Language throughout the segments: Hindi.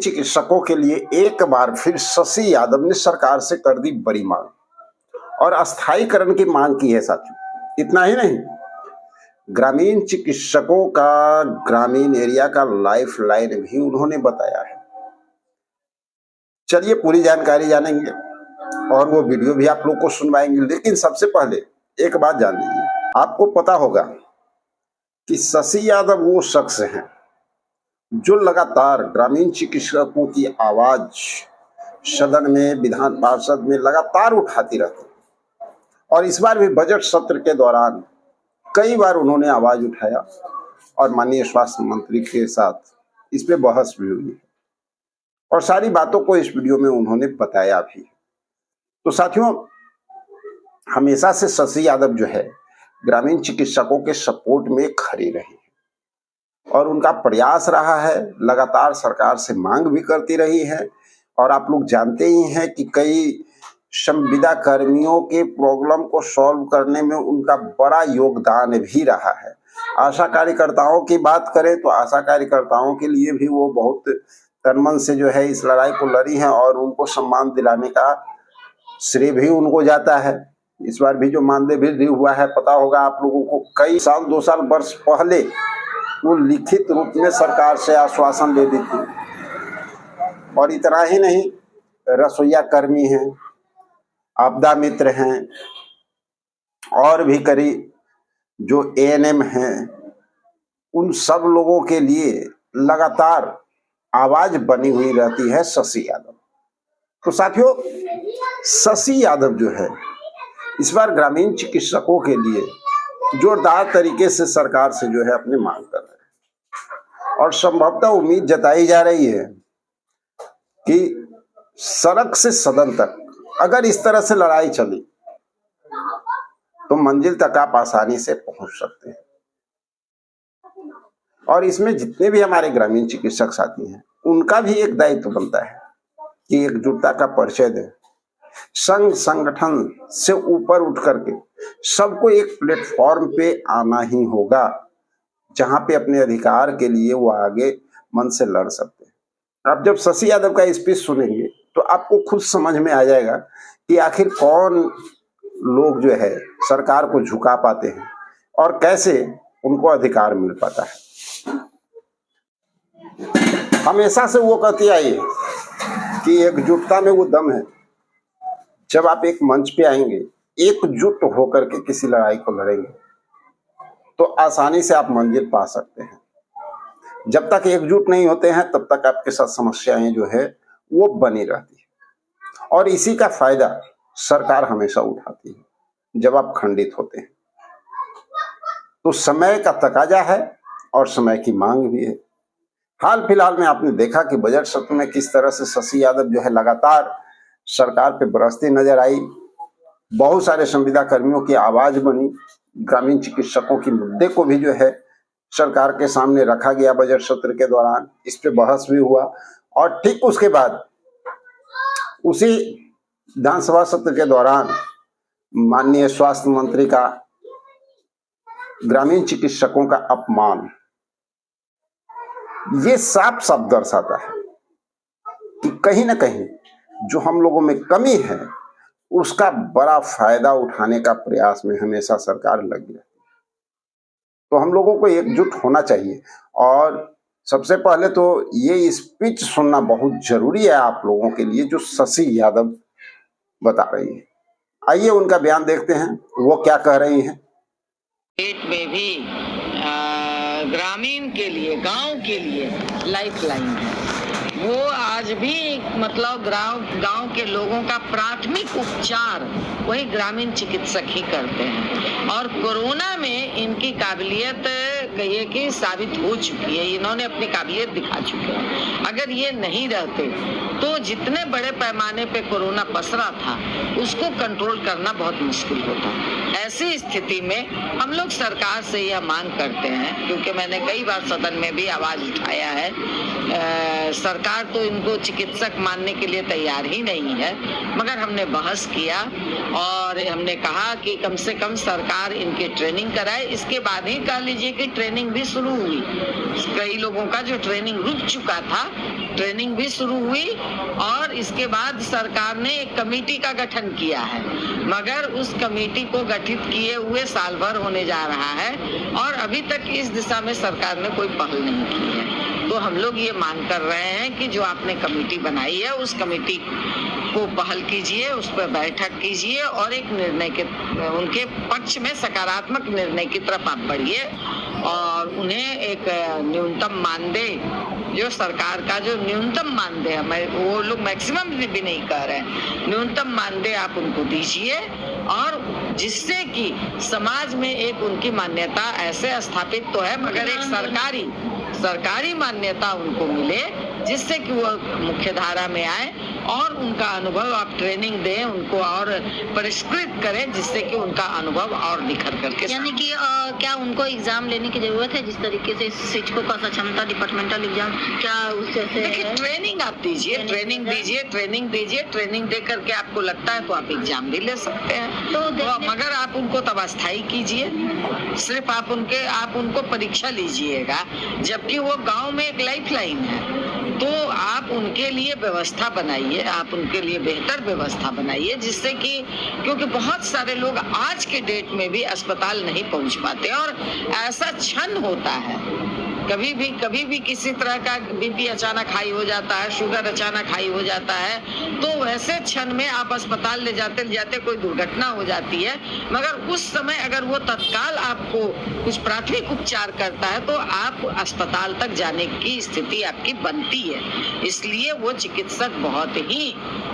चिकित्सकों के लिए एक बार फिर शशि यादव ने सरकार से कर दी बड़ी मांग और अस्थायीकरण की मांग की है साथियों। इतना ही नहीं, ग्रामीण चिकित्सकों का ग्रामीण एरिया का लाइफ लाइन भी उन्होंने बताया है। चलिए पूरी जानकारी जानेंगे और वो वीडियो भी आप लोग को सुनवाएंगे, लेकिन सबसे पहले एक बात जान लीजिए। आपको पता होगा कि शशि यादव वो शख्स हैं जो लगातार ग्रामीण चिकित्सकों की आवाज सदन में, विधान पार्षद में लगातार उठाती रहती, और इस बार भी बजट सत्र के दौरान कई बार उन्होंने आवाज उठाया और माननीय स्वास्थ्य मंत्री के साथ इस पे बहस भी हुई और सारी बातों को इस वीडियो में उन्होंने बताया भी। तो साथियों, हमेशा से शशि यादव जो है ग्रामीण चिकित्सकों के सपोर्ट में खड़ी रही और उनका प्रयास रहा है, लगातार सरकार से मांग भी करती रही है। और आप लोग जानते ही हैं कि कई संविदा कर्मियों के प्रॉब्लम को सॉल्व करने में उनका बड़ा योगदान भी रहा है। आशा कार्यकर्ताओं की बात करें तो आशा कार्यकर्ताओं के लिए भी वो बहुत तन-मन से जो है इस लड़ाई को लड़ी हैं और उनको सम्मान दिलाने का श्रेय भी उनको जाता है। इस बार भी जो मानदेय भी हुआ है, पता होगा आप लोगों को, कई साल 2 साल वर्ष पहले वो लिखित रूप में सरकार से आश्वासन दे दी थी। और इतना ही नहीं, रसोईया कर्मी हैं, आपदा मित्र हैं, और भी करीब जो एएनएम हैं, उन सब लोगों के लिए लगातार आवाज बनी हुई रहती है शशि यादव। तो साथियों, शशि यादव जो है इस बार ग्रामीण चिकित्सकों के लिए जोरदार तरीके से सरकार से जो है अपनी मांग कर रहे हैं और संभवतः उम्मीद जताई जा रही है कि सड़क से सदन तक अगर इस तरह से लड़ाई चली तो मंजिल तक आप आसानी से पहुंच सकते हैं। और इसमें जितने भी हमारे ग्रामीण चिकित्सक साथी हैं, उनका भी एक दायित्व बनता है कि एकजुटता का परिचय दें, संघ संगठन से ऊपर उठ करके सबको एक प्लेटफॉर्म पे आना ही होगा जहां पे अपने अधिकार के लिए वो आगे मन से लड़ सकते हैं। आप जब शशि यादव का स्पीच सुनेंगे तो आपको खुद समझ में आ जाएगा कि आखिर कौन लोग जो है सरकार को झुका पाते हैं और कैसे उनको अधिकार मिल पाता है। हमेशा से वो कहती आई है कि एकजुटता में वो दम है। जब आप एक मंच पे आएंगे, एकजुट होकर के किसी लड़ाई को लड़ेंगे तो आसानी से आप मंजिल पा सकते हैं। जब तक एकजुट नहीं होते हैं तब तक आपके साथ समस्याएं जो है वो बनी रहती है और इसी का फायदा सरकार हमेशा उठाती है जब आप खंडित होते हैं। तो समय का तकाजा है और समय की मांग भी है। हाल फिलहाल में आपने देखा कि बजट सत्र में किस तरह से शशि यादव जो है लगातार सरकार पे बरसती नजर आई। बहुत सारे संविदा कर्मियों की आवाज बनी, ग्रामीण चिकित्सकों की मुद्दे को भी जो है सरकार के सामने रखा गया बजट सत्र के दौरान, इस पे बहस भी हुआ। और ठीक उसके बाद उसी विधानसभा सत्र के दौरान माननीय स्वास्थ्य मंत्री का ग्रामीण चिकित्सकों का अपमान, ये साफ साफ दर्शाता है कि कहीं ना कहीं जो हम लोगों में कमी है उसका बड़ा फायदा उठाने का प्रयास में हमेशा सरकार लगी रहती है। तो हम लोगों को एकजुट होना चाहिए और सबसे पहले तो ये स्पीच सुनना बहुत जरूरी है आप लोगों के लिए जो शशि यादव बता रही है। आइए उनका बयान देखते हैं, वो क्या कह रही हैं। पेट में भी ग्रामीण के लिए, गांव के लिए लाइफ लाइन है। वो आज भी मतलब गांव के लोगों का प्राथमिक उपचार वही ग्रामीण चिकित्सक ही करते हैं और कोरोना में इनकी काबिलियत कहिए कि साबित हो चुकी है। इन्होंने अपनी काबिलियत दिखा चुके हैं। अगर ये नहीं रहते तो जितने बड़े पैमाने पे कोरोना पसरा था उसको कंट्रोल करना बहुत मुश्किल होता। ऐसी स्थिति में हम लोग सरकार से यह मांग करते हैं, क्योंकि मैंने कई बार सदन में भी आवाज उठाया है, सरकार तो इनको चिकित्सक मानने के लिए तैयार ही नहीं है, मगर हमने बहस किया और हमने कहा कि कम से कम सरकार इनकी ट्रेनिंग कराए। इसके बाद ही कह लीजिए कि ट्रेनिंग भी शुरू हुई। कई लोगों का जो ट्रेनिंग रुक चुका था ट्रेनिंग भी शुरू हुई और इसके बाद सरकार ने एक कमेटी का गठन किया है, मगर उस कमेटी को गठित किए हुए साल भर होने जा रहा है और अभी तक इस दिशा में सरकार ने कोई पहल नहीं की है। तो हम लोग ये मांग कर रहे हैं कि जो आपने कमेटी बनाई है उस कमेटी को पहल कीजिए, उस पर बैठक कीजिए और एक निर्णय के उनके पक्ष में सकारात्मक निर्णय की तरफ आप बढ़िए और उन्हें एक न्यूनतम मानदेय, जो सरकार का जो न्यूनतम मानदेय है, मैं वो लोग मैक्सिमम भी नहीं कह रहे हैं, न्यूनतम मानदेय आप उनको दीजिए और जिससे कि समाज में एक उनकी मान्यता ऐसे स्थापित तो है मगर एक सरकारी मान्यता उनको मिले जिससे कि वो मुख्य धारा में आए और उनका अनुभव आप ट्रेनिंग दें उनको और परिष्कृत करें जिससे कि उनका अनुभव और निखर करके, यानी कि क्या उनको एग्जाम लेने की जरूरत है जिस तरीके से शिक्षकों का सक्षमता डिपार्टमेंटल एग्जाम, क्या उससे देखिए ट्रेनिंग आप दीजिए, ट्रेनिंग दे करके आपको लगता है तो आप एग्जाम भी ले सकते हैं, तो मगर आप उनको तब अस्थायी कीजिए, सिर्फ आप उनको परीक्षा लीजिएगा, जबकि वो गांव में एक लाइफ लाइन है। तो आप उनके लिए व्यवस्था बनाइए, आप उनके लिए बेहतर व्यवस्था बनाइए जिससे कि, क्योंकि बहुत सारे लोग आज के डेट में भी अस्पताल नहीं पहुंच पाते और ऐसा क्षण होता है, कभी भी किसी तरह का बीपी अचानक हाई हो जाता है, शुगर अचानक हाई हो जाता है, तो वैसे क्षण में आप अस्पताल ले जाते कोई दुर्घटना हो जाती है, मगर उस समय अगर वो तत्काल आपको कुछ प्राथमिक उपचार करता है तो आप अस्पताल तक जाने की स्थिति आपकी बनती है। इसलिए वो चिकित्सक बहुत ही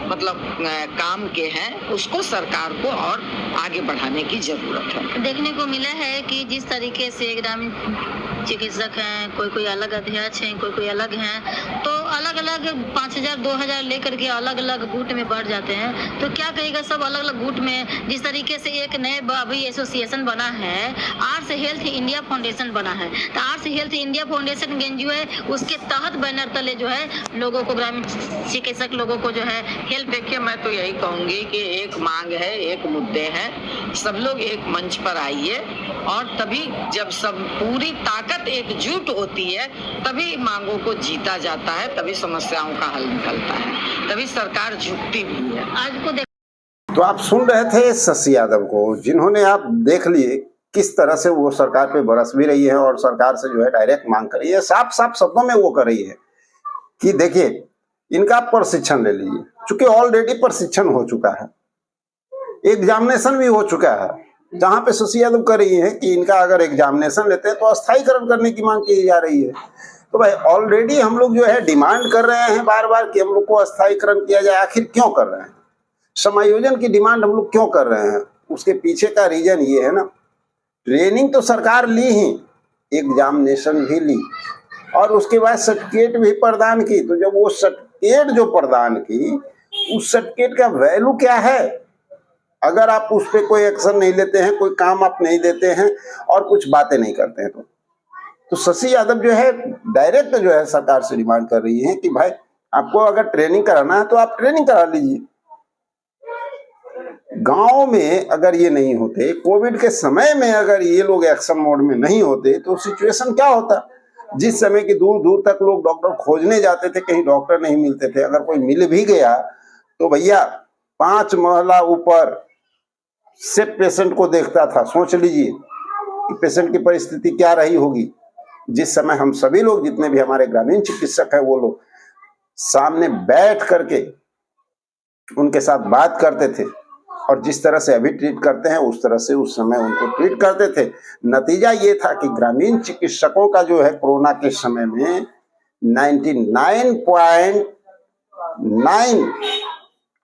काम के हैं, उसको सरकार को और आगे बढ़ाने की जरूरत है। देखने को मिला है कि जिस तरीके से ग्रामीण चिकित्सक हैं, कोई अलग अध्यक्ष हैं, कोई अलग हैं, तो अलग 5000 2000 लेकर के अलग गुट में बढ़ जाते हैं। तो क्या कहेगा सब अलग गुट में, जिस तरीके से एक नए अभी एसोसिएशन बना है, आर्ट्स हेल्थ इंडिया फाउंडेशन बना है, तो आर्ट्स हेल्थ इंडिया फाउंडेशन जो है उसके तहत बैनर तले जो है लोगों को, ग्रामीण चिकित्सक लोगों को जो है हेल्प। देखिए मैं तो यही कहूंगी कि एक मांग है, एक मुद्दे हैं, सब लोग एक मंच पर आइए और तभी जब सब पूरी ताकत एकजुट होती है तभी मांगों को जीता जाता है, तभी समस्याओं का हल निकलता है, तभी सरकार झुकती भी है। आज को तो आप सुन रहे थे शशि यादव को, जिन्होंने आप देख लिए किस तरह से वो सरकार पे बरस भी रही है और सरकार से जो है डायरेक्ट मांग कर रही है, साफ शब्दों में वो कर रही है कि देखिए इनका प्रशिक्षण ले लीजिए, चूंकि ऑलरेडी प्रशिक्षण हो चुका है, एग्जामिनेशन भी हो चुका है, जहां पे शशि यादव कर रही है कि इनका अगर एग्जामिनेशन लेते हैं तो अस्थायीकरण करने की मांग की जा रही है। तो भाई ऑलरेडी हम लोग जो है डिमांड कर रहे हैं बार कि हम लोग को अस्थायीकरण किया जाए, आखिर क्यों कर रहे हैं? समायोजन की डिमांड हम लोग क्यों कर रहे हैं? उसके पीछे का रीजन ये है ना, ट्रेनिंग तो सरकार ली ही, एग्जामिनेशन भी ली और उसके बाद सर्टिफिकेट भी प्रदान की। तो जब वो सर्टिफिकेट जो प्रदान की, उस सर्टिफिकेट का वैल्यू क्या है अगर आप उस पर कोई एक्शन नहीं लेते हैं, कोई काम आप नहीं देते हैं और कुछ बातें नहीं करते हैं? तो शशि यादव जो है डायरेक्ट जो है सरकार से डिमांड कर रही है कि भाई आपको अगर ट्रेनिंग कराना है तो आप ट्रेनिंग करा लीजिए। गांव में अगर ये नहीं होते, कोविड के समय में अगर ये लोग एक्शन मोड में नहीं होते तो सिचुएशन क्या होता? जिस समय की दूर तक लोग डॉक्टर खोजने जाते थे, कहीं डॉक्टर नहीं मिलते थे, अगर कोई मिल भी गया तो भैया 5 महला ऊपर से पेशेंट को देखता था। सोच लीजिए कि पेशेंट की परिस्थिति क्या रही होगी जिस समय हम सभी लोग, जितने भी हमारे ग्रामीण चिकित्सक हैं, वो लोग सामने बैठ करके उनके साथ बात करते थे और जिस तरह से अभी ट्रीट करते हैं उस तरह से उस समय उनको ट्रीट करते थे। नतीजा ये था कि ग्रामीण चिकित्सकों का जो है कोरोना के समय में 99.9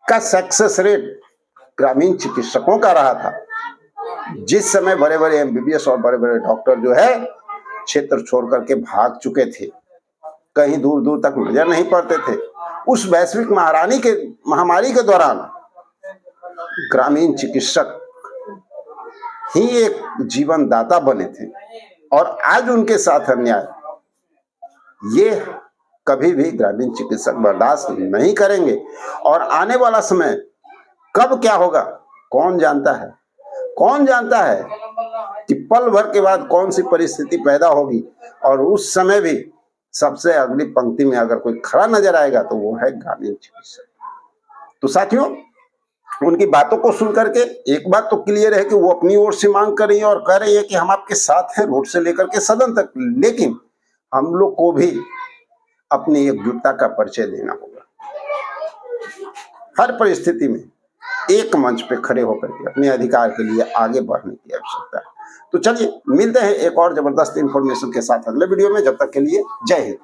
का सक्सेस रेट ग्रामीण चिकित्सकों का रहा था। जिस समय बड़े बड़े एमबीबीएस और बड़े बड़े डॉक्टर जो है क्षेत्र छोड़ करके भाग चुके थे, कहीं दूर तक नजर नहीं पड़ते थे। उस वैश्विक महामारी के दौरान ग्रामीण चिकित्सक ही एक जीवन दाता बने थे और आज उनके साथ अन्याय ये कभी भी ग्रामीण चिकित्सक बर्दाश्त नहीं करेंगे। और आने वाला समय कब क्या होगा कौन जानता है? कौन जानता है कि पल भर के बाद कौन सी परिस्थिति पैदा होगी और उस समय भी सबसे अगली पंक्ति में अगर कोई खड़ा नजर आएगा तो वो है ग्रामीण चिकित्सक। तो साथियों, उनकी बातों को सुन करके एक बात तो क्लियर है कि वो अपनी ओर से मांग कर रही है और कह रही है कि हम आपके साथ हैं रोड से लेकर के सदन तक, लेकिन हम लोग को भी अपनी एकजुटता का परिचय देना होगा। हर परिस्थिति में एक मंच पे खड़े होकर के अपने अधिकार के लिए आगे बढ़ने की आवश्यकता है। तो चलिए मिलते हैं एक और जबरदस्त इंफॉर्मेशन के साथ अगले वीडियो में। जब तक के लिए जय हिंद।